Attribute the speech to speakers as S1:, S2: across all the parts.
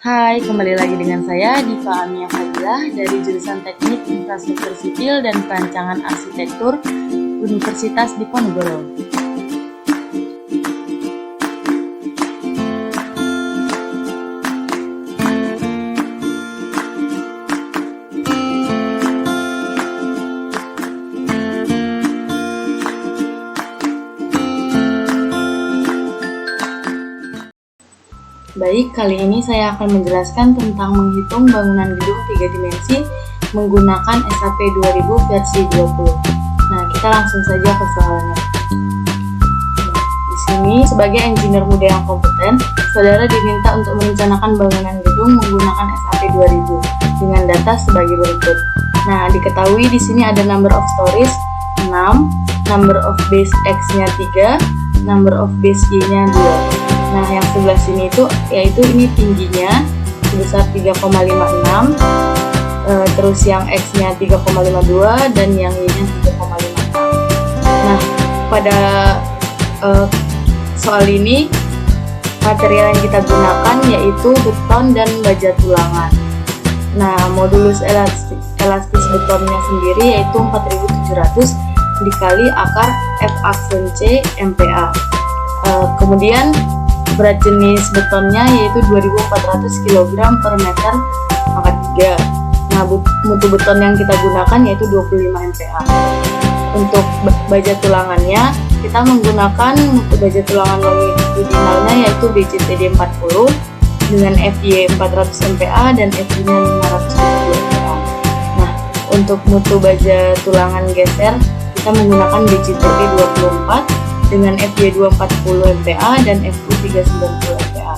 S1: Hai, kembali lagi dengan saya Diva Amia Fadilah dari jurusan Teknik Infrastruktur Sipil dan Perancangan Arsitektur Universitas Diponegoro. Baik, kali ini saya akan menjelaskan tentang menghitung bangunan gedung 3 dimensi menggunakan SAP 2000 versi 20. Nah, kita langsung saja ke soalnya. Di sini, sebagai engineer muda yang kompeten, saudara diminta untuk merencanakan bangunan gedung menggunakan SAP 2000 dengan data sebagai berikut. Nah, diketahui di sini ada number of stories 6, number of base X-nya 3, number of base Y-nya 2. Nah, yang sebelah sini itu yaitu ini tingginya sebesar 3,56, terus yang X-nya 3,52 dan yang Y-nya 3,56. Nah, pada soal ini material yang kita gunakan yaitu beton dan baja tulangan. Nah, modulus elastis betonnya sendiri yaitu 4.700 dikali akar F aksen C MPa. Kemudian berat jenis betonnya yaitu 2.400 kg per meter pangkat 3. Nah, mutu beton yang kita gunakan yaitu 25 MPa. Untuk baja tulangannya, kita menggunakan mutu baja tulangan longitudinalnya yaitu BCTD 40 dengan FY 400 MPa dan FY-nya 570 MPa. Nah, untuk mutu baja tulangan geser, kita menggunakan BCTD 24 dengan FY 240 MPa dan FU 390 MPa.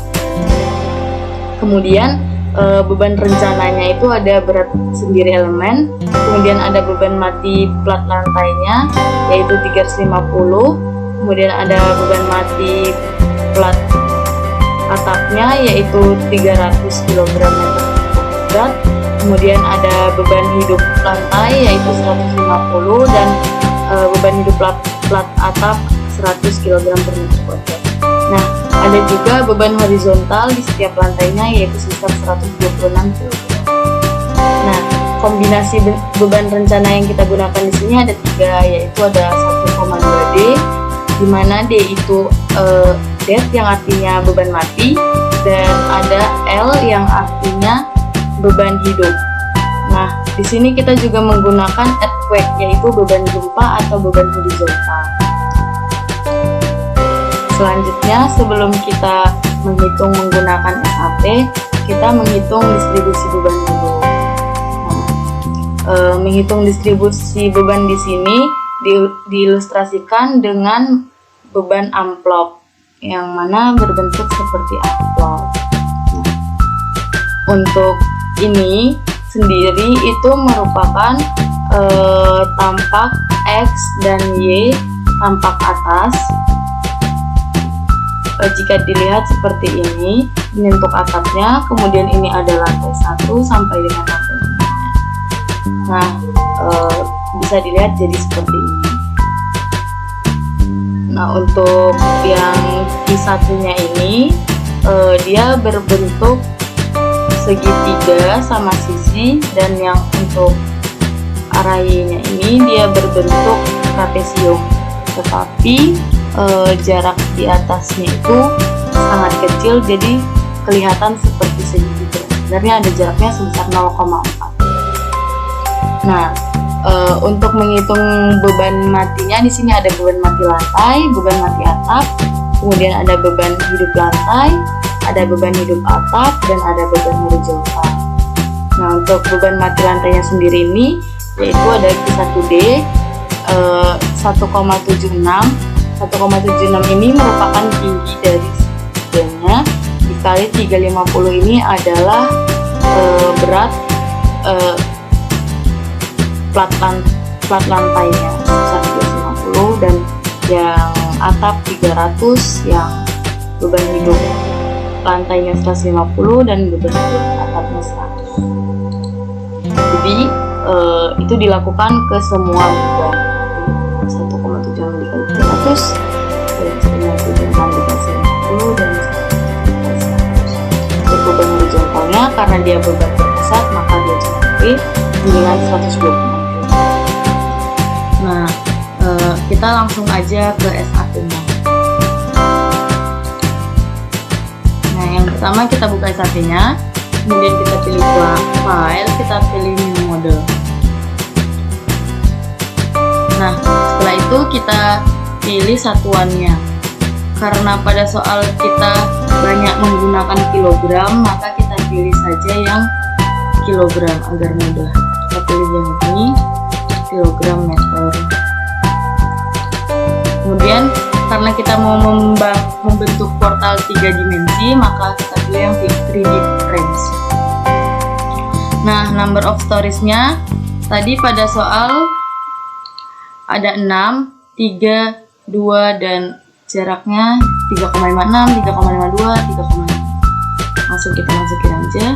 S1: Kemudian beban rencananya itu ada berat sendiri elemen, kemudian ada beban mati plat lantainya yaitu 350, kemudian ada beban mati plat atapnya yaitu 300 kg berat, kemudian ada beban hidup lantai yaitu 150 dan beban hidup plat atap 100 kg per meter kuadrat. Nah, ada juga beban horizontal di setiap lantainya yaitu sebesar 126 kg. Nah, kombinasi beban rencana yang kita gunakan di sini ada 3, yaitu ada 1,2D, di mana D itu depth yang artinya beban mati, dan ada L yang artinya beban hidup. Nah, di sini kita juga menggunakan earthquake yaitu beban gempa atau beban horizontal. Selanjutnya, sebelum kita menghitung menggunakan SAP, kita menghitung distribusi beban dulu. Menghitung distribusi beban di sini diilustrasikan dengan beban amplop, yang mana berbentuk seperti amplop. Untuk ini sendiri itu merupakan tampak X dan Y tampak atas. Jika dilihat seperti ini untuk atapnya, kemudian ini ada lantai 1 sampai dengan lantai 5. Nah, bisa dilihat jadi seperti ini. Nah, untuk yang I1-nya ini dia berbentuk segitiga sama sisi, dan yang untuk arah Y-nya ini dia berbentuk trapesium, tetapi jarak di atasnya itu sangat kecil, jadi kelihatan seperti segitiga. Sebenarnya ada jaraknya sebesar 0,4. Nah, untuk menghitung beban matinya di sini ada beban mati lantai, beban mati atap, kemudian ada beban hidup lantai, ada beban hidup atap, dan ada beban horizontal. Nah, untuk beban mati lantainya sendiri ini yaitu ada Q1D 1,76. 1,76 ini merupakan tinggi dari segitiganya dikali 350 ini adalah berat plat lantainya sebesar 350, dan yang atap 300, yang beban hidup lantainya 150 dan beban hidup atapnya 100. Jadi itu dilakukan ke semua beban. 1,76 dikali 300 dan 1,76 dikali 50 dan 100. Untuk beban horizontal karena dia beban terpusat, maka dia jadi dengan 120 kg. Nah, kita langsung aja ke SAT-nya. Nah, yang pertama kita buka SAT-nya, kemudian kita pilih file, kita pilih new model. Nah, setelah itu kita pilih satuannya. Karena pada soal kita banyak menggunakan kilogram, maka kita pilih saja yang kilogram agar mudah. Kita pilih yang ini, kilogram meter. Kemudian karena kita mau membentuk portal 3 dimensi, maka kita pilih yang 3D frames. Nah, number of stories-nya tadi pada soal ada 6, 3, 2 dan jaraknya 3,56, 3,52, 3,5. Langsung kita masukin aja.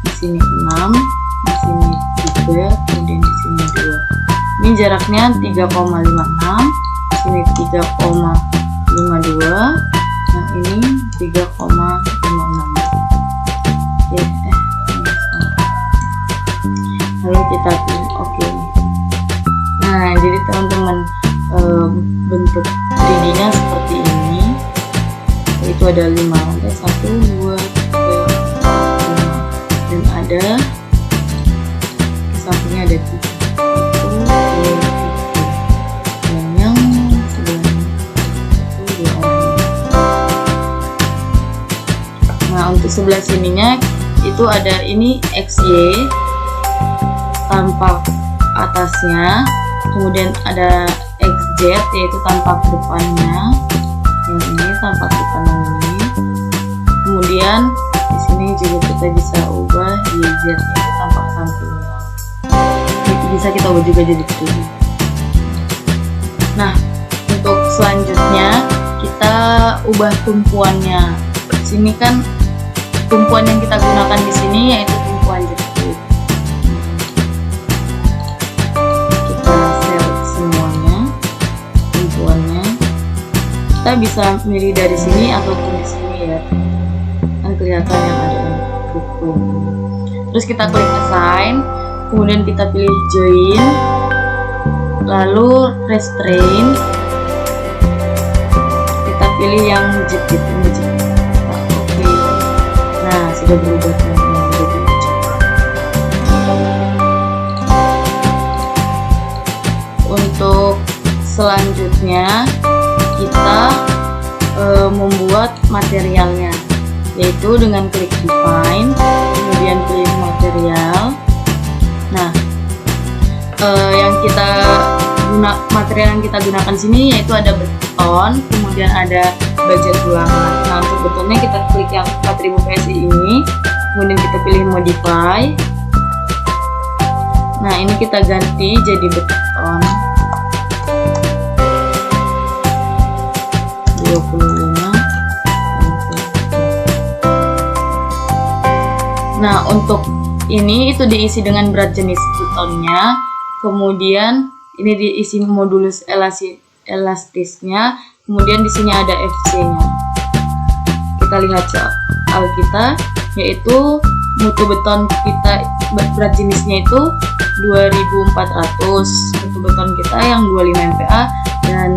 S1: Di sini 6, di sini 3, kemudian di sini 2. Ini jaraknya 3,56. Ini 3,52, yang ini 3,56. Ya, lalu kita pilih oke. Nah, jadi teman-teman, bentuk 3D-nya seperti ini. Itu ada 5 lantai, 1, 2, 3, 4, 5, dan ada di sampingnya ada 3. Untuk sebelah sininya itu ada ini XY tampak atasnya, kemudian ada XZ yaitu tampak depannya, yang ini tampak depan ini. Kemudian di sini juga kita bisa ubah YZ yaitu tampak sampingnya. Itu bisa kita ubah juga jadi 3D. Nah, untuk selanjutnya kita ubah tumpuannya. Di sini kan tumpuan yang kita gunakan di sini yaitu tumpuan jepit. Kita select semuanya tumpuannya. Kita bisa milih dari sini ataupun di sini ya. Kan kelihatan yang ada tumpuan. Terus kita klik assign, kemudian kita pilih join, lalu restrain. Kita pilih yang jepit ini jepit. Sudah berubah menjadi untuk selanjutnya kita membuat materialnya, yaitu dengan klik define, kemudian pilih material. Nah, material yang kita gunakan sini yaitu ada beton, kemudian ada baja tulangan. Nah, untuk betonnya kita klik yang 4000 PSI ini, kemudian kita pilih modify. Nah, ini kita ganti jadi beton 25. Nah, untuk ini itu diisi dengan berat jenis betonnya, kemudian ini diisi modulus elastisnya, kemudian di sini ada FC-nya. Kita lihat soal kita, yaitu mutu beton kita berat jenisnya itu 2400, mutu beton kita yang 25 MPa, dan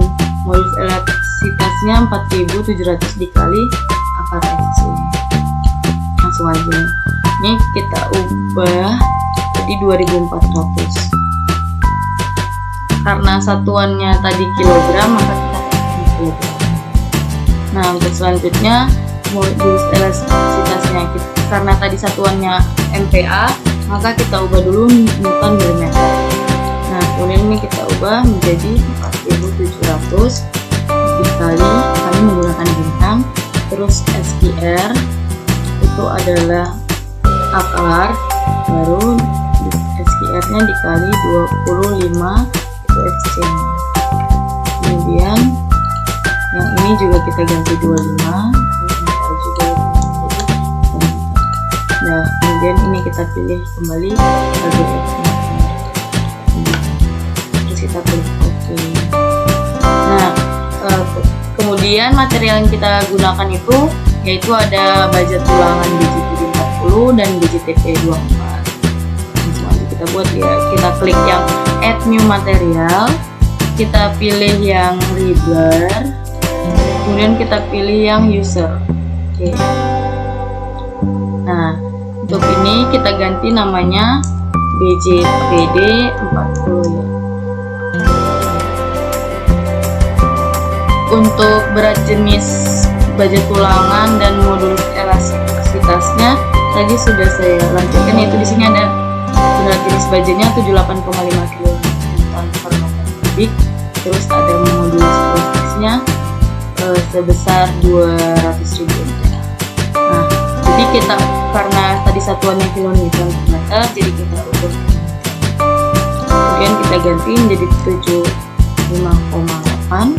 S1: modulus elastisitasnya 4700 dikali akar FC. Langsung aja. Ini kita ubah jadi 2400. Karena satuannya tadi kilogram, maka kita kasih kilogram. Nah, untuk selanjutnya modulus elastisitasnya karena tadi satuannya MPa, maka kita ubah dulu Newton per meter. Nah, kemudian ini kita ubah menjadi 4700 dikali, kami menggunakan bintang, terus SQR itu adalah akar, baru SQR-nya dikali 25 itu FC-nya. Kemudian yang ini juga kita ganti 25, nah kemudian ini kita pilih kembali sebagai X-nya, terus kita klik OK. Nah, kemudian material yang kita gunakan itu yaitu ada baja tulangan BGPD 40, dan BJTP 24. Langsung aja kita buat ya. Kita klik yang add new material, kita pilih yang Ribbler, kemudian kita pilih yang user. Oke. Nah, untuk ini kita ganti namanya BJPD 40 ya. Untuk berat jenis baja tulangan dan modulus elastisitasnya tadi sudah saya lampirkan, yaitu di sini ada berat jenis bajanya 78,5 kg per meter kubik, terus ada modulus elastisnya sebesar 200.000 MPa. Nah, jadi kita karena tadi satuannya kilonewton per meter, jadi kita ubah kemudian kita ganti menjadi 75,8.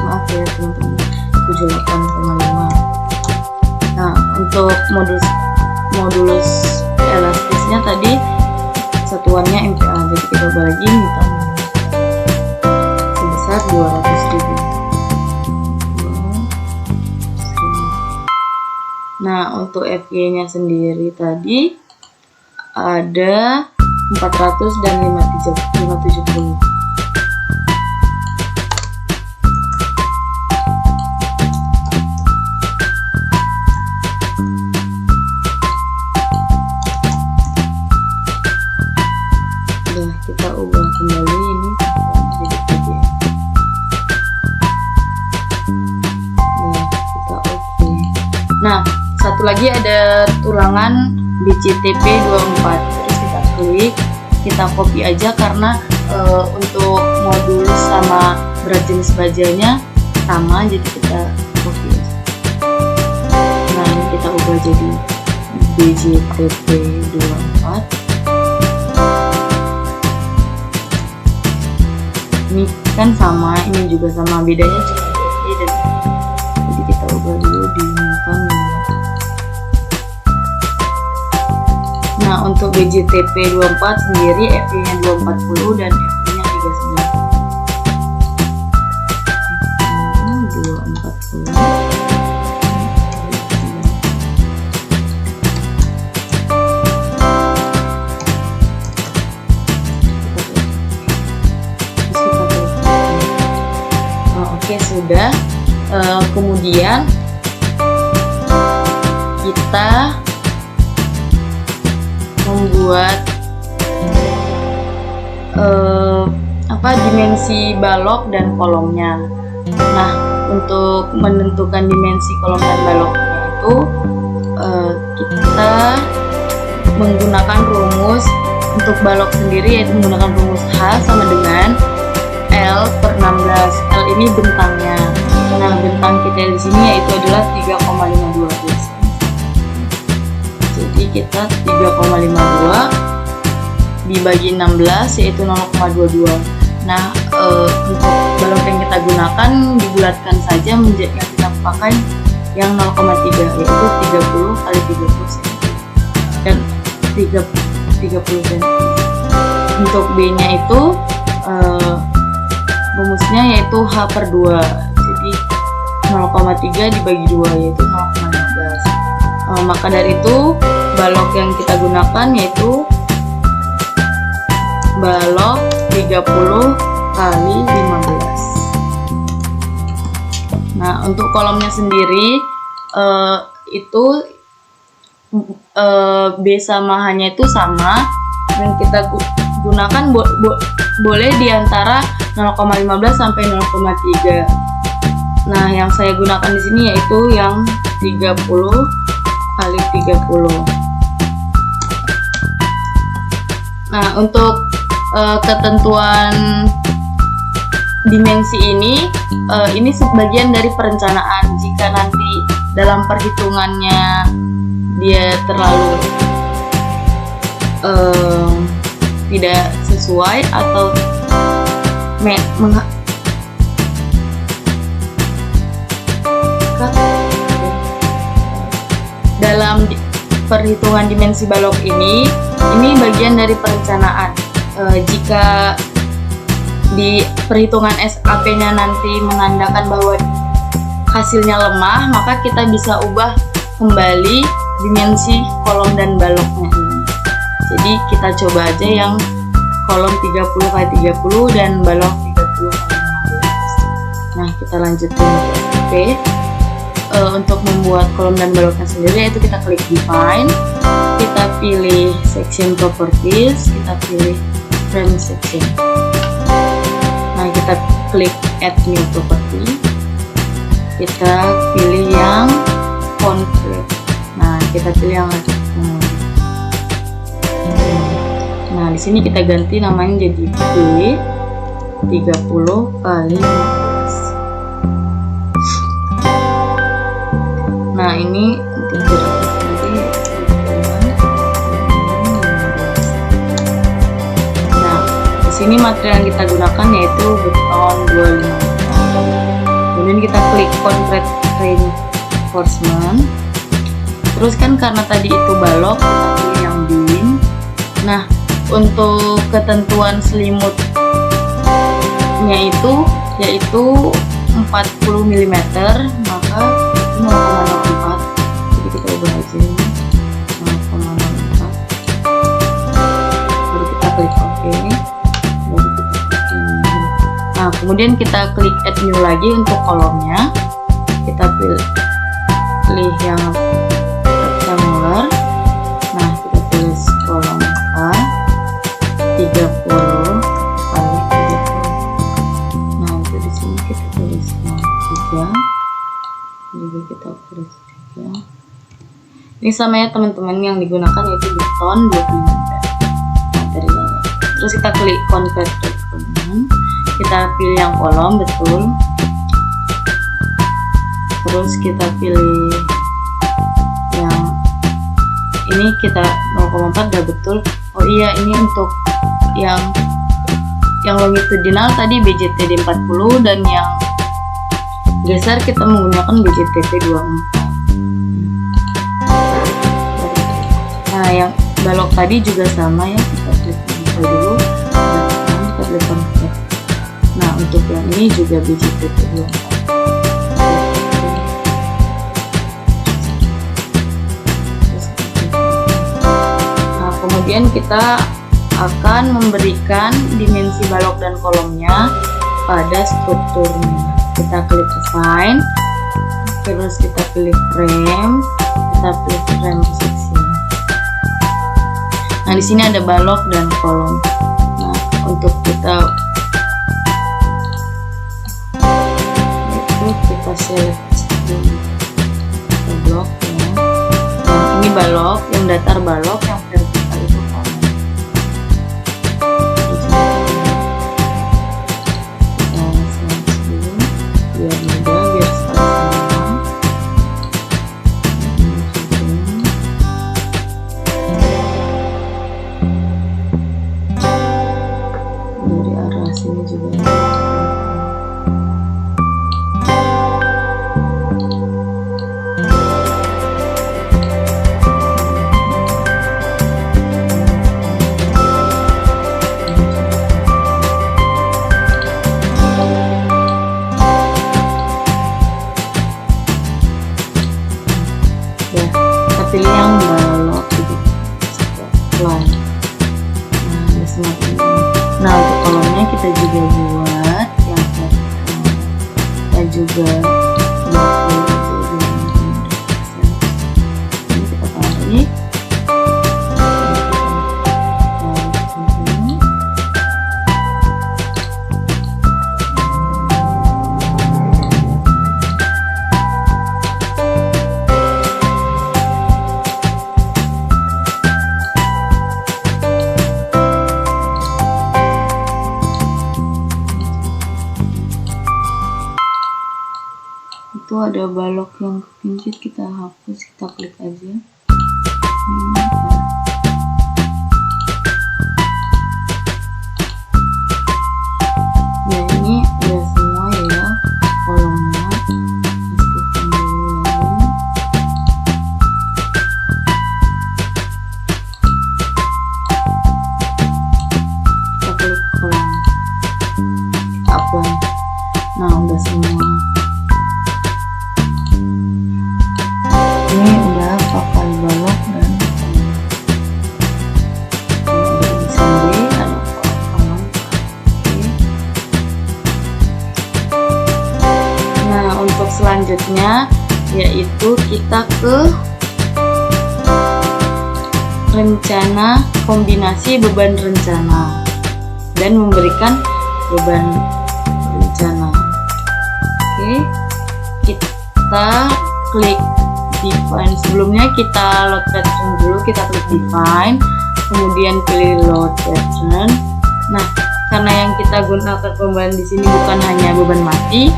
S1: Maaf ya teman-teman, 78,5. Nah, untuk modulus elastisnya tadi satuannya MPa, jadi kita ubah lagi newton sebesar 200.000. Nah, untuk FY nya sendiri tadi ada 400 dan 570. Kita ubah kembali ini jadi PG. Nah, kita oke. Nah, satu lagi ada tulangan BJTP 24. Terus kita klik, kita copy aja karena untuk modulus sama berat jenis bajanya sama, jadi kita copy aja. Nah, ini kita ubah jadi BJTP 24. Ini kan sama, ini juga sama, bedanya cuma FY dan FY. Jadi kita ubah dulu di newton. Nah, untuk BJTP 24 sendiri FY nya 240 dan FY nya 39. 240. Oke, sudah. Kemudian kita membuat dimensi balok dan kolomnya. Nah, untuk menentukan dimensi kolom dan baloknya itu kita menggunakan rumus untuk balok sendiri, yaitu menggunakan rumus H sama dengan L per 16. L ini bentangnya. Nah, bentang kita di sini yaitu adalah 3,52. Jadi kita 3,52 dibagi 16 yaitu 0,22. Nah, untuk balok yang kita gunakan dibulatkan saja menjadi yang kita pakai yang 0,3 yaitu 30 kali 30 cm dan 30 cm. Untuk B-nya itu rumusnya yaitu H per 2, jadi 0,3 dibagi 2 yaitu 0,15. Maka dari itu balok yang kita gunakan yaitu balok 30 kali 15. Nah, untuk kolomnya sendiri itu B sama H-nya itu sama, dan kita gunakan boleh diantara 0,15 sampai 0,3. Nah, yang saya gunakan di sini yaitu yang 30 kali 30. Nah, untuk ketentuan dimensi ini sebagian dari perencanaan. Jika nanti dalam perhitungannya dia terlalu tidak sesuai atau dalam perhitungan dimensi balok ini bagian dari perencanaan. Jika di perhitungan SAP-nya nanti menandakan bahwa hasilnya lemah, maka kita bisa ubah kembali dimensi kolom dan baloknya ini. Jadi kita coba aja yang kolom 30x30 dan balok 30x15. Nah, kita lanjutin ke untuk membuat kolom dan baloknya sendiri, yaitu kita klik define, kita pilih section properties, kita pilih frame section. Nah, kita klik add new property, kita pilih yang concrete. Nah, kita pilih yang nah, di sini kita ganti namanya jadi B30x15. Nah, ini untuk jaraknya sendiri. Nah, di sini material yang kita gunakan yaitu beton 25. Kemudian kita klik concrete reinforcement. Terus kan karena tadi itu balok, kita pilih yang beam. Nah, untuk ketentuan selimutnya itu yaitu 40 mm, maka 0,04. Jadi kita ubah aja ini 0,04. Baru kita klik OK. Baru kita klik ini. Nah, kemudian kita klik add new lagi untuk kolomnya. Kita pilih yang rectangular. Nah, kita tulis kolom A 30 kali 30. Nah, itu di sini kita tulis 3. Juga kita tulis 3. Ini sama ya teman-teman, yang digunakan yaitu beton 25 materialnya. Terus kita klik convert document, kita pilih yang kolom betul. Terus kita pilih yang ini, kita 0,4 udah betul. Oh iya, ini untuk yang longitudinal tadi BJTD 40 dan yang geser kita menggunakan BJTP 24. Nah, yang balok tadi juga sama ya, kita klik dulu, kita klik convert. Nah, untuk yang ini juga BJTP 24. Nah, kemudian kita akan memberikan dimensi balok dan kolomnya pada strukturnya. Kita klik assign, terus kita pilih frame, kita pilih frame section. Nah, di sini ada balok dan kolom. Nah, untuk kita itu kita select blok ya. Yang ini balok, yang datar balok, yang vertikal itu kolom. Biar mudah, biar sama. Dari arah sini juga. Pilih yang balok gitu, line. Nah, semakin. Nah, untuk kolomnya kita juga buat yang vertikal. Kita juga ini kita tarik. Itu ada balok yang kepincit, kita hapus, kita klik aja. Ya, ini udah semua ya kolomnya. Pastikan dulu lagi. Kita klik kolom, kita apply. Nah, udah semua. selanjutnya yaitu kita ke rencana kombinasi beban rencana dan memberikan beban rencana. Oke, kita klik define. Sebelumnya kita load pattern dulu, kita klik define, kemudian pilih load pattern. Nah, karena yang kita gunakan beban di sini bukan hanya beban mati,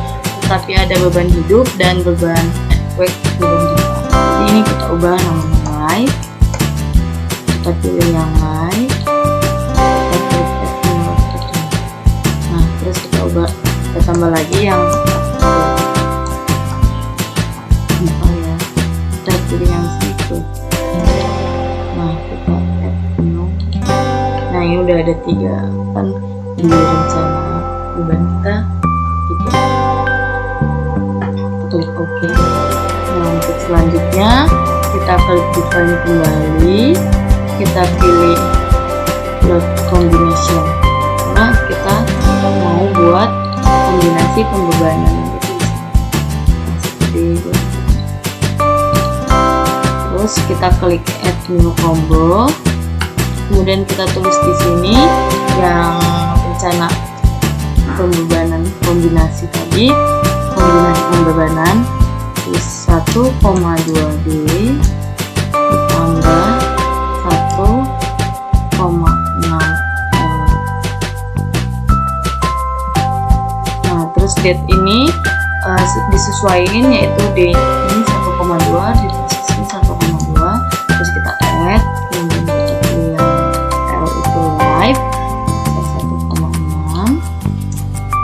S1: tetapi ada beban hidup dan beban earthquake, beban gempa. Jadi ini kita ubah namanya live. Kita pilih yang live. Kita klik load pattern. Nah, terus kita ubah, kita tambah lagi yang ya. Kita pilih yang situ. Nah, kita add new. Nah, ini udah ada 3 kan di rencana beban kita gitu. Klik OK. Nah, untuk selanjutnya kita klik define kembali, kita pilih load combination karena kita mau buat kombinasi pembebanan itu. Nah, seperti itu. Terus kita klik add new combo, kemudian kita tulis di sini yang rencana pembebanan kombinasi tadi, kombinasi pembebanan tulis 1,2D ditambah 1,6L. Nah, terus date ini disesuaikan, yaitu D ini 1,2, di posisi 1,2, terus kita add, kemudian kita pilih yang L itu live 1,6,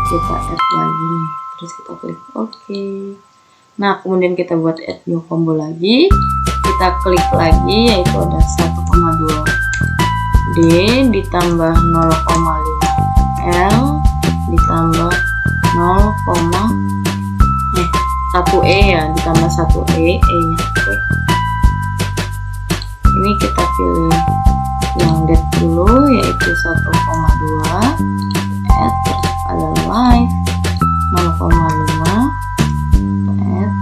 S1: kita add lagi, terus kita klik OK. Nah, kemudian kita buat add new combo lagi, kita klik lagi, yaitu ada 1,2D ditambah 0,5L ditambah 1E ya, ditambah 1E, E nya oke. Ini kita pilih yang date dulu, yaitu 1,2, add, ada live 0,5, add,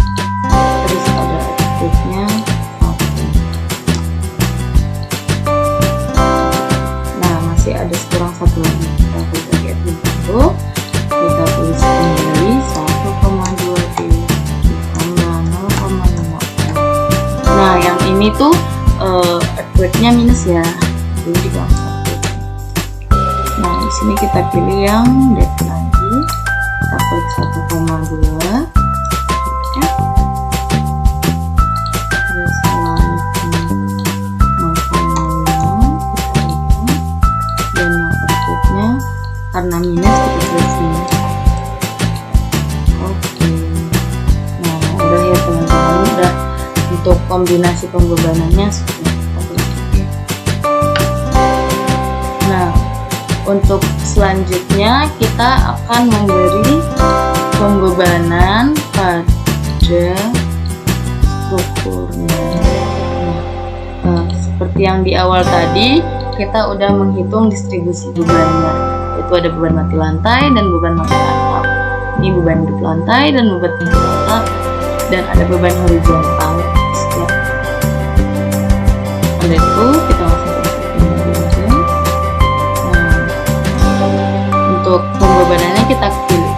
S1: terus ada active nya 1. Nah, masih ada kurang 1 lagi, kita klik lagi add new combo, kita tulis kembali 1,2D ditambah 0,5L. Nah, yang ini tuh earthquake-nya minus ya, jadi di bawah 1. Nah, di sini kita pilih yang date lagi, kita klik 1,2, terus live-nya 0,5, dan yang earthquake-nya karena minus kita tulis sini. Oke. Nah, udah ya teman-teman, udah untuk kombinasi pembebanannya sudah. Nah, untuk selanjutnya kita akan memberi pembebanan pada strukturnya. Nah, seperti yang di awal tadi, kita udah menghitung distribusi bebannya, yaitu ada beban mati lantai dan beban mati atap. Ini beban hidup lantai dan beban hidup atap, dan ada beban horizontal. Ya. Oleh itu kita langsung aja. Untuk pembebanannya kita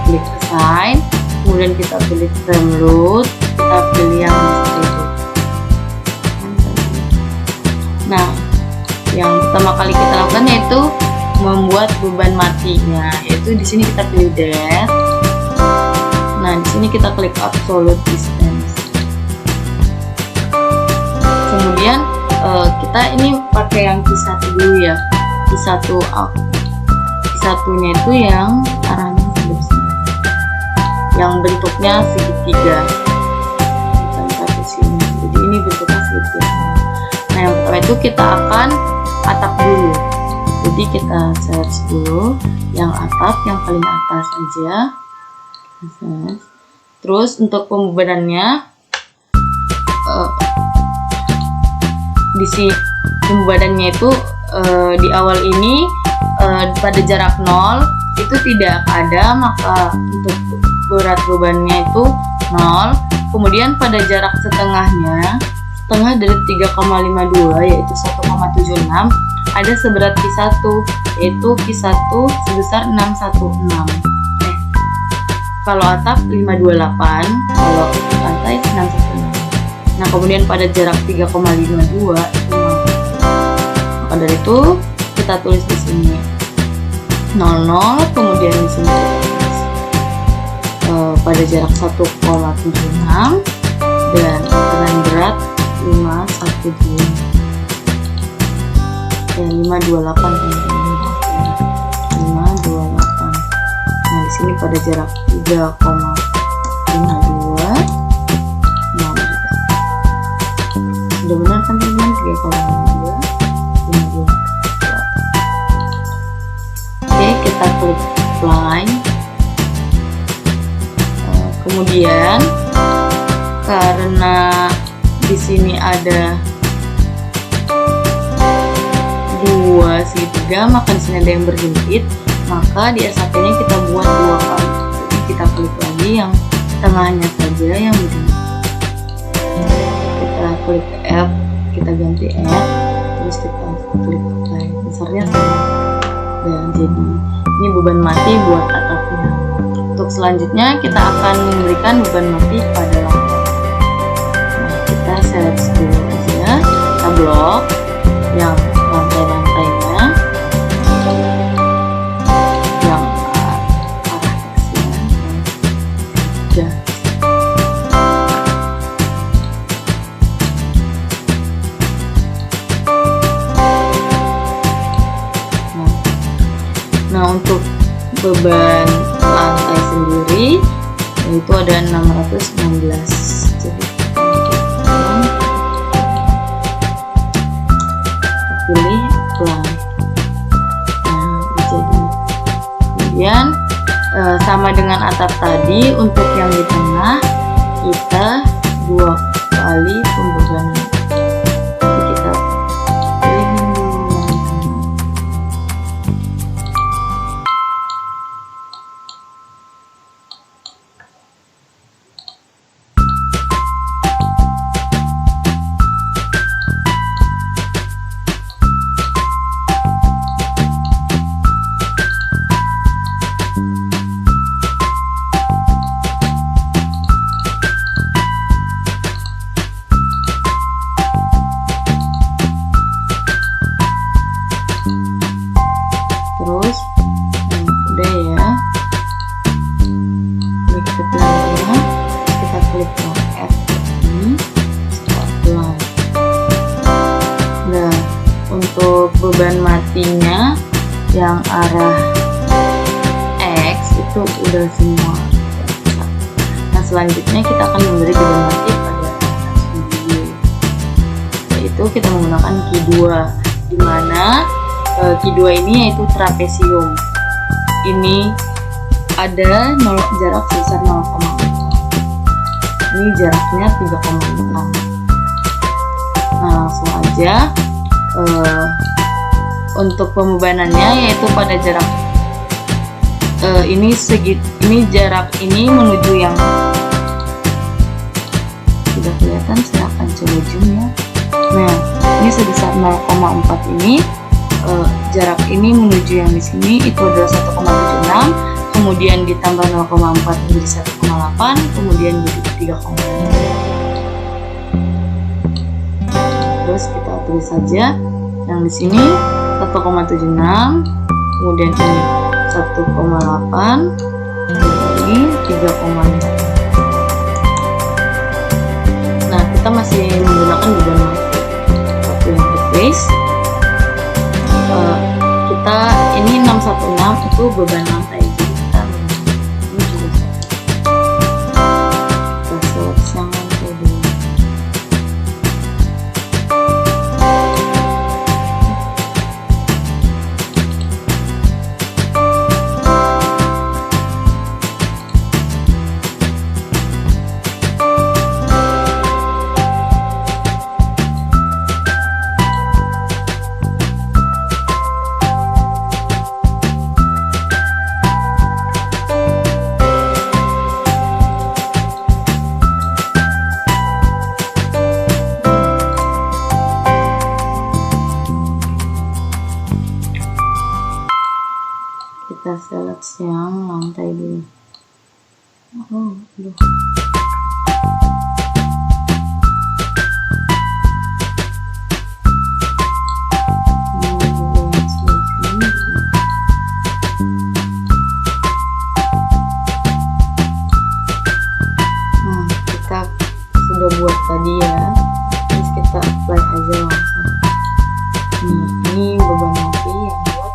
S1: klik assign, kemudian kita pilih frame load, kita pilih yang distribute. Nah, yang pertama kali kita lakukan yaitu membuat beban matinya, yaitu di sini kita pilih death. Nah, di sini kita klik absolute distance. Kemudian kita ini pakai yang Q1 dulu ya. Q1-nya itu yang arahnya sebelah sini, yang bentuknya segitiga, bukan satu sini. Jadi ini bentuknya segitiga. Nah, yang pertama itu kita akan atap dulu. Jadi kita search dulu yang atap, yang paling atas aja. Terus untuk pembebanannya di sini pembebanannya itu di awal ini pada jarak 0 itu tidak ada, maka untuk berat bebannya itu 0. Kemudian pada jarak setengahnya, setengah dari 3,52 yaitu 1,76, ada seberat Q1 yaitu Q1 sebesar 616. Kalau atap 528, kalau lantai 616. Nah, kemudian pada jarak 3,52 itu, maka dari itu kita tulis di sini 00, kemudian di sini pada jarak 1,76 dan dengan berat 528 teman-teman. 528. Nah, di sini pada jarak 3,52. Nah, sudah benar kan teman-teman? 3,52. 528. Oke, kita klik apply. Kemudian karena di sini ada 2 segitiga, maka di sini ada yang berhimpit, maka di SAP-nya kita buat 2 kali. Jadi kita klik lagi yang tengahnya saja yang berhimpit. Kita klik F, kita ganti F, terus kita klik apply. Besarnya sama. Dan jadi ini beban mati buat atapnya. Untuk selanjutnya kita akan memberikan beban mati pada lantai. Nah, kita select dulu aja, kita blok yang lantai-lantainya, yang arah X-nya, udah. Nah, untuk beban lantai sendiri itu ada 616. Jadi pilih apply. Nah, jadi kemudian sama dengan atap tadi, untuk yang di tengah kita 2 kali pembebanan. Jadi kita pilih dulu yang tengah. Terus udah ya, udah kita pilih, kita klik F ini, kita apply. Nah, untuk beban matinya yang arah X itu udah semua. Nah, selanjutnya kita akan memberi beban mati pada sendiri, yaitu kita menggunakan Q2, dimana Q2 ini yaitu trapesium. Ini ada jarak sebesar 0,4. Ini jaraknya 3,6. Nah, langsung aja untuk pembebanannya yaitu pada jarak ini jarak ini menuju yang sudah kelihatan, saya akan coba zoom ya. Nah, ini sebesar 0,4 ini. Jarak ini menuju yang di sini itu adalah 1,76, kemudian ditambah 0,4 menjadi 1,8, kemudian jadi 3,6. Terus kita tulis saja yang di sini 1,76, kemudian ini 1,8, ini 3,6. Nah, kita masih menggunakan beban mati. Satu yang replace. Kita ini 616 itu beban lantai, jadi kita ini juga kita select yang lantai dulu. udah buat tadi ya, terus kita apply aja langsung. Ini beban mati yang buat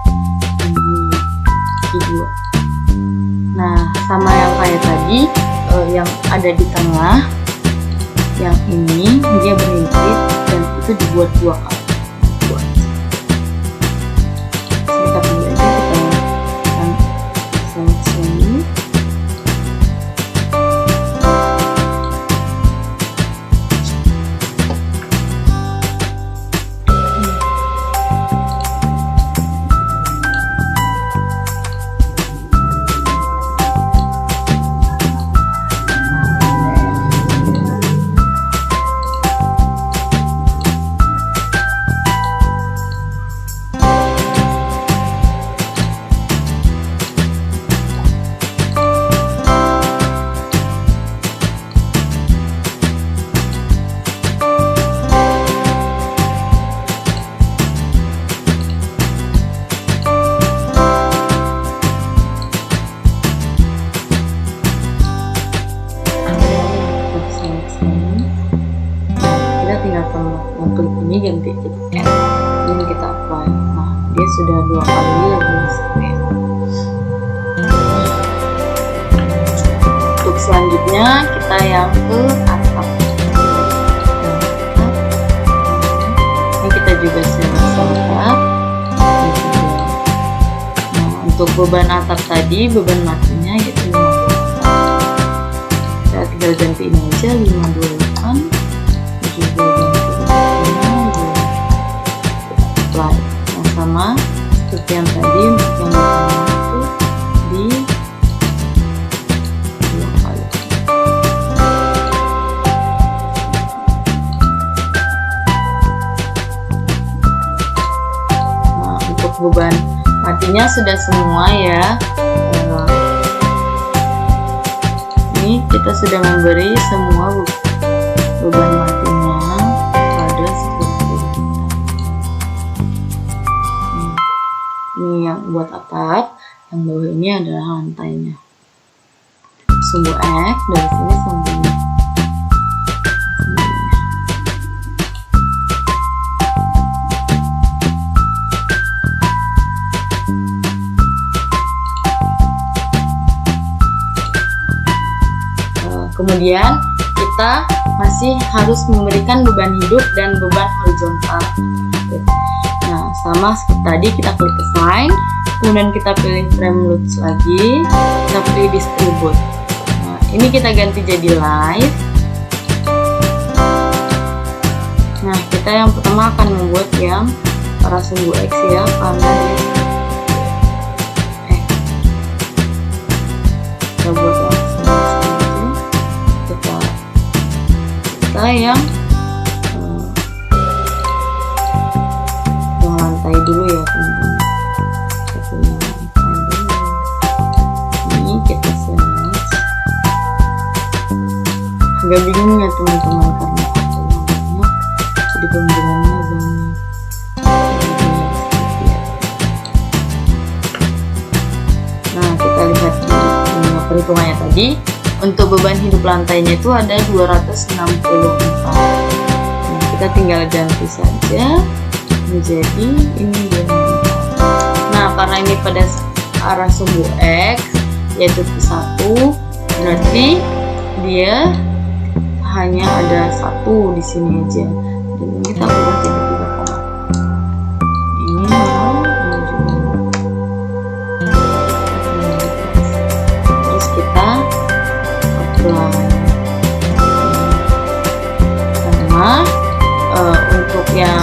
S1: gigi 2. Nah, sama yang kayak tadi, yang ada di tengah, yang ini dia berhimpit dan itu dibuat 2 kali. Kita pilih aja, kita sini. Klik ini ganti titik N, ini kita apply. Nah, dia sudah 2 kali lagi seperti itu. Untuk selanjutnya kita yang ke atap. Ini kita juga selesai. Nah, untuk beban atap tadi, beban matinya yaitu 58. Kita tinggal ganti ini aja 528. Yang sama seperti yang tadi, untuk yang itu di 2 kali. Nah, untuk beban matinya sudah semua ya. Ini kita sudah memberi semua beban matinya pada seperti ini. Ini yang buat atap, yang bawah ini adalah lantainya. Sumbu X dari sini sumbunya. Kemudian kita masih harus memberikan beban hidup dan beban horizontal. Nah, sama seperti tadi, kita klik assign, kemudian kita pilih frame loads lagi, kita pilih distribute. Nah, ini kita ganti jadi live. Nah, kita yang pertama akan membuat yang para sumbu X ya, karena dia kita buat yang lantai dulu ya teman-teman. Kita punya lantai dulu. Ini kita select. Agak bingung ya teman-teman karena banyak, jadi pembeliannya banyak. Nah, kita lihat di perhitungannya tadi. Untuk beban hidup lantainya itu ada 264. Nah, kita tinggal ganti saja menjadi ini dia. Nah, karena ini pada arah sumbu X yaitu P1, berarti dia hanya ada 1 di sini aja. Dan ini kita ubah jadi 3, ini mau terus kita sama untuk yang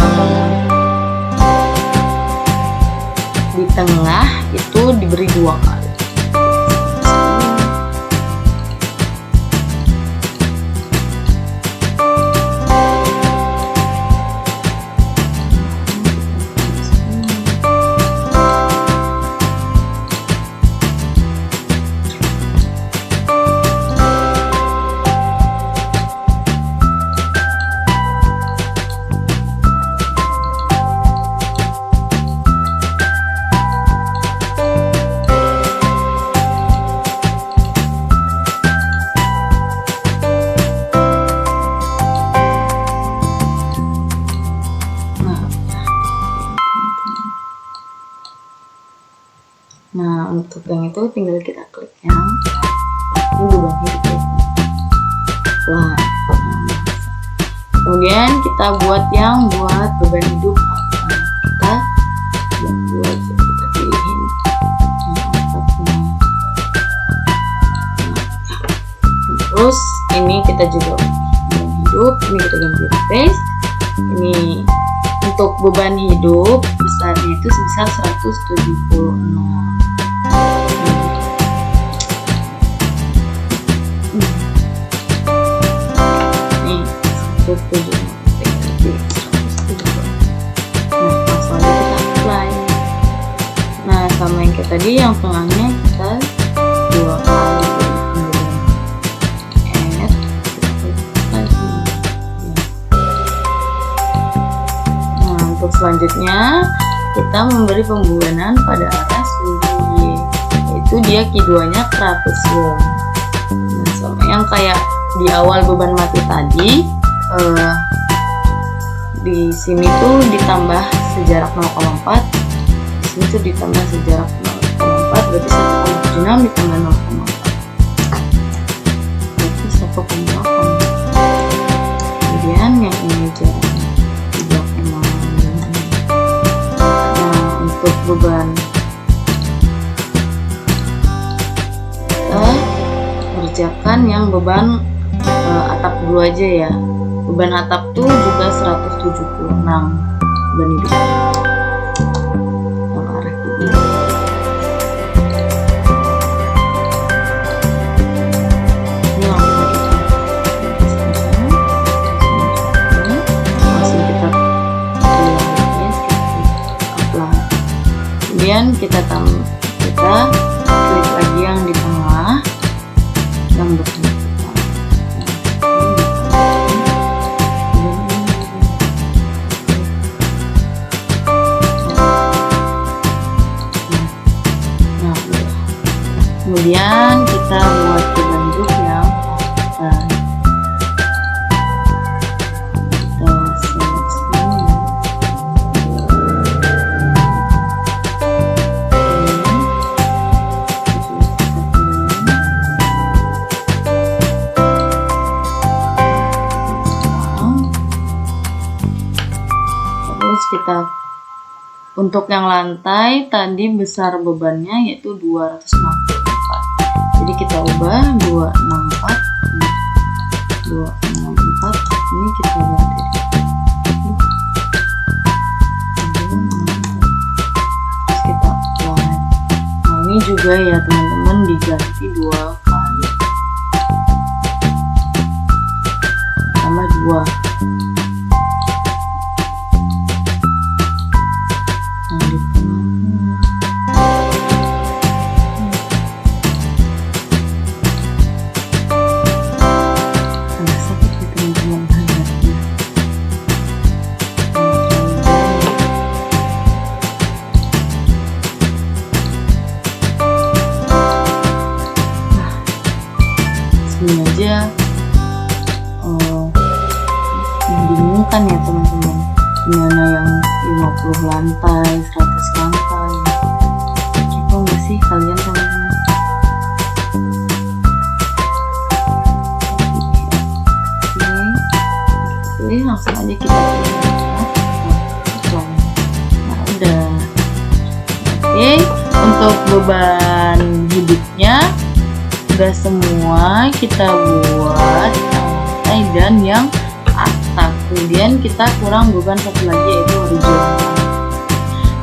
S1: di tengah itu diberi 2 kali. untuk yang itu tinggal kita klik yang ini beban hidup ya. Nah, kemudian kita buat yang buat beban hidup kita buat dua aja, kita pilihin yang atapnya. Terus ini kita juga beban hidup, ini kita ganti replace. Ini untuk beban hidup besarnya itu sebesar 176. Nih 176. Nah langsung aja kita apply. Nah sama yang kayak tadi, yang tengahnya kita 2 kali add, untuk selanjutnya kita memberi pembebanan pada area sumbu Y, yaitu dia Q2-nya trapezium. Nah, sama yang kayak di awal beban mati tadi, di sini tuh ditambah sejarak 0,4, di sini tuh ditambah sejarak 0,4, berarti 1,76 ditambah 0,4, berarti 1,8. Kemudian yang ini jaraknya 3,5. Untuk beban kita kerjakan yang beban atap dulu aja ya. Beban atap tuh juga 176 beban hidup yang arah kiri. Ini langsung kita apply. Kemudian kita klik lagi yang di tengah yang bersama. Kemudian kita buat beban hidup yang kita untuk yang lantai tadi besar bebannya yaitu 264, jadi kita ubah 264 ini kita ganti terus kita apply. Nah ini juga ya teman-teman diganti 2 kali tambah 2. Ini aja membingungkan ya teman-teman, gimana yang 50 lantai, 100 lantai, gitu nggak sih kalian teman-teman? Oke, langsung aja kita pilih. Nah udah. Oke, untuk beban hidupnya udah semua kita buat lantai dan yang atap. Kemudian kita kurang beban satu lagi yaitu horizontal.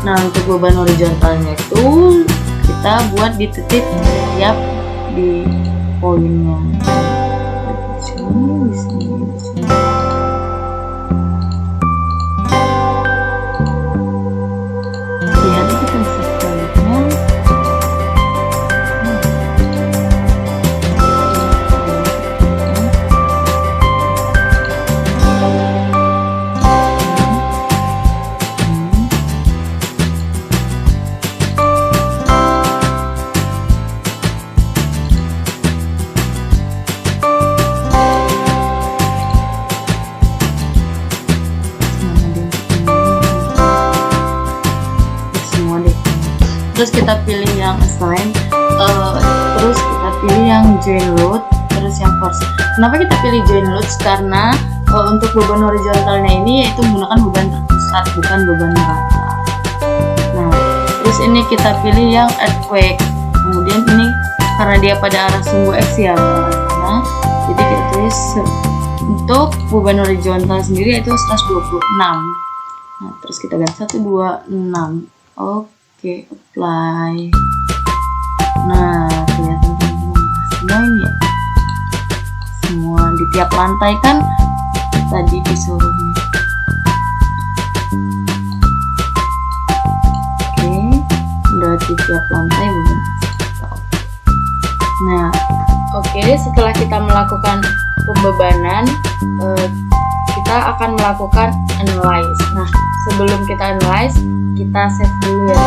S1: Nah untuk beban horizontalnya itu kita buat di titik setiap di poinnya. Di sini, di sini, di sini. Lihat kita bisa sebaliknya. Terus kita pilih yang assign pilih yang join load, terus yang force. Kenapa kita pilih join load? Karena untuk beban horizontalnya ini yaitu menggunakan beban terpusat, bukan beban merata. Nah, terus ini kita pilih yang earthquake. Kemudian ini karena dia pada arah sumbu X ya, nah, jadi kita tulis untuk beban horizontal sendiri yaitu 126. Nah, terus kita ganti 126. Oke, apply. Nah, kelihatan teman-teman semua ini ya. Semua di tiap lantai kan tadi disuruh nih. Oke, udah di tiap lantai beban. Nah, oke, setelah kita melakukan pembebanan, kita akan melakukan analyze. Nah, sebelum kita analyze, kita save dulu ya.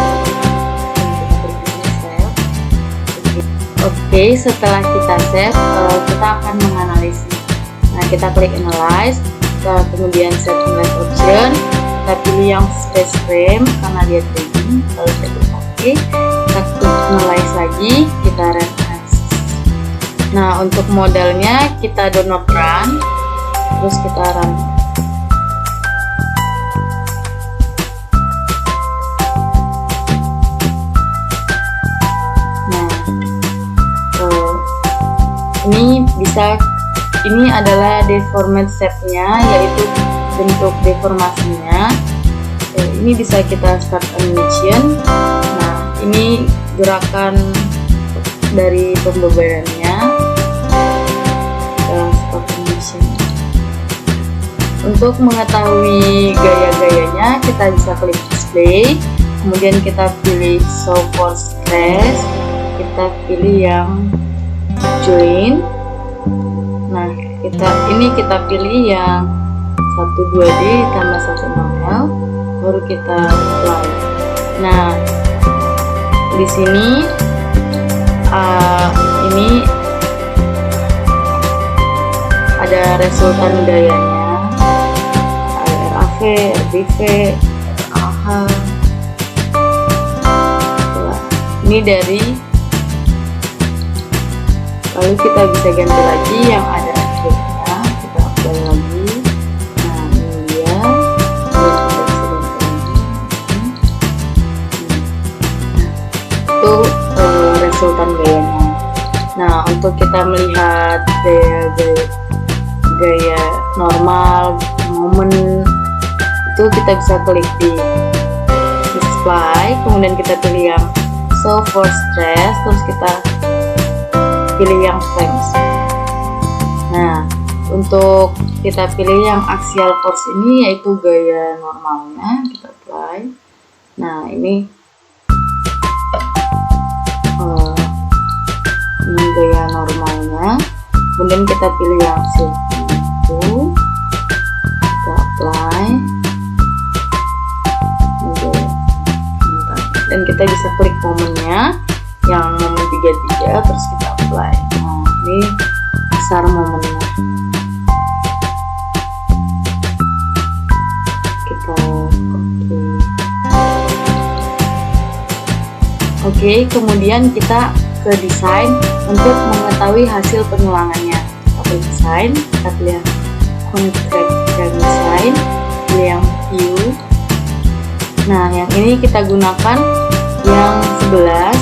S1: Oke, setelah kita save, kita akan menganalisis. Nah, kita klik analyze, kemudian set analyze option, kita pilih yang space frame karena dia trading, lalu kita klik OK, kita klik analyze lagi, kita run analysis. Nah, untuk modelnya kita download run, terus kita run. Ini adalah deformate shape-nya, yaitu bentuk deformasinya. Ini bisa kita start animation. Nah, ini gerakan dari pembebanannya. Start animation. Untuk mengetahui gaya-gayanya, kita bisa klik display, kemudian kita pilih show for stress, kita pilih yang join. Nah, kita pilih yang 12D tambah 16L, baru kita apply. Nah, di sini ini ada resultan gayanya, RAV, RBV, RAH. Ini dari, lalu kita bisa ganti lagi yang ada akhirnya, kita apply lagi. Nah, ini dia, lalu kita bisa ganti lagi. Itu resultan gayanya. Nah, untuk kita melihat gaya normal, momen, itu kita bisa klik di display, kemudian kita pilih yang show for stress, terus kita pilih yang frames. Nah, untuk kita pilih yang axial force ini yaitu gaya normalnya, kita apply. Nah, ini gaya normalnya, kemudian kita pilih yang shift itu, kita apply, dan kita bisa klik momennya yang momen 33, terus kita apply. Nah, ini besar momennya. Kita oke, kemudian kita ke desain untuk mengetahui hasil penulangannya. Kita pilih desain, kita pilih yang contract design, pilih yang view. Nah, yang ini kita gunakan yang 11.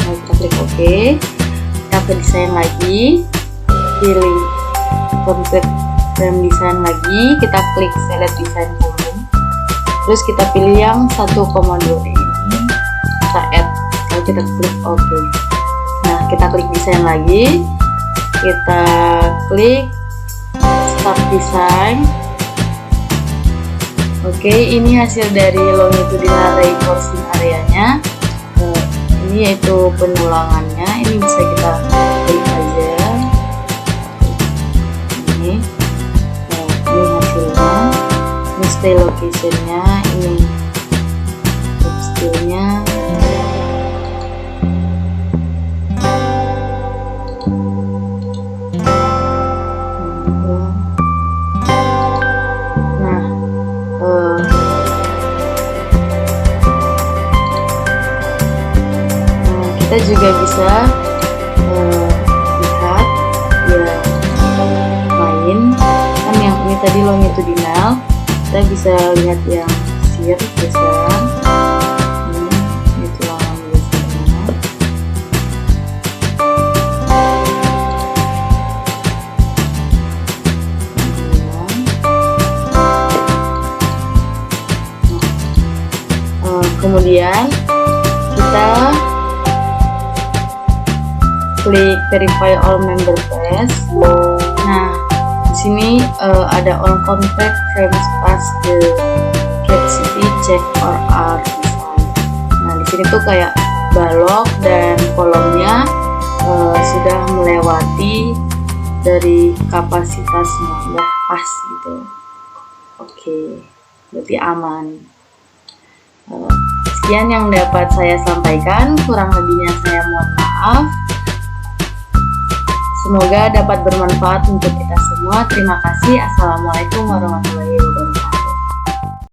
S1: Nah, kita klik OK, kita ke desain lagi, pilih contract design lagi, kita klik select design volume, terus kita pilih yang 1,2 ini, kita add, lalu kita klik OK. Nah, kita klik desain lagi, kita klik start design. Oke, ini hasil dari longitudinal reinforcing areanya. Ini yaitu penulangannya. Ini bisa kita klik aja. Ini, ini hasilnya. Ini stay locationnya. Ini stylenya. Kita juga bisa tadi longitudinal, kita bisa lihat yang shear geser. Ini tulangan gesernya. Kemudian kita klik verify all member page. Nah, di sini ada all contact frames past the capacity check or are design. Nah, di sini tuh kayak balok dan kolomnya sudah melewati dari kapasitasnya, udah pas gitu. Oke, berarti aman. Sekian yang dapat saya sampaikan, kurang lebihnya saya mohon maaf. Semoga dapat bermanfaat untuk kita semua. Terima kasih. Assalamualaikum warahmatullahi wabarakatuh.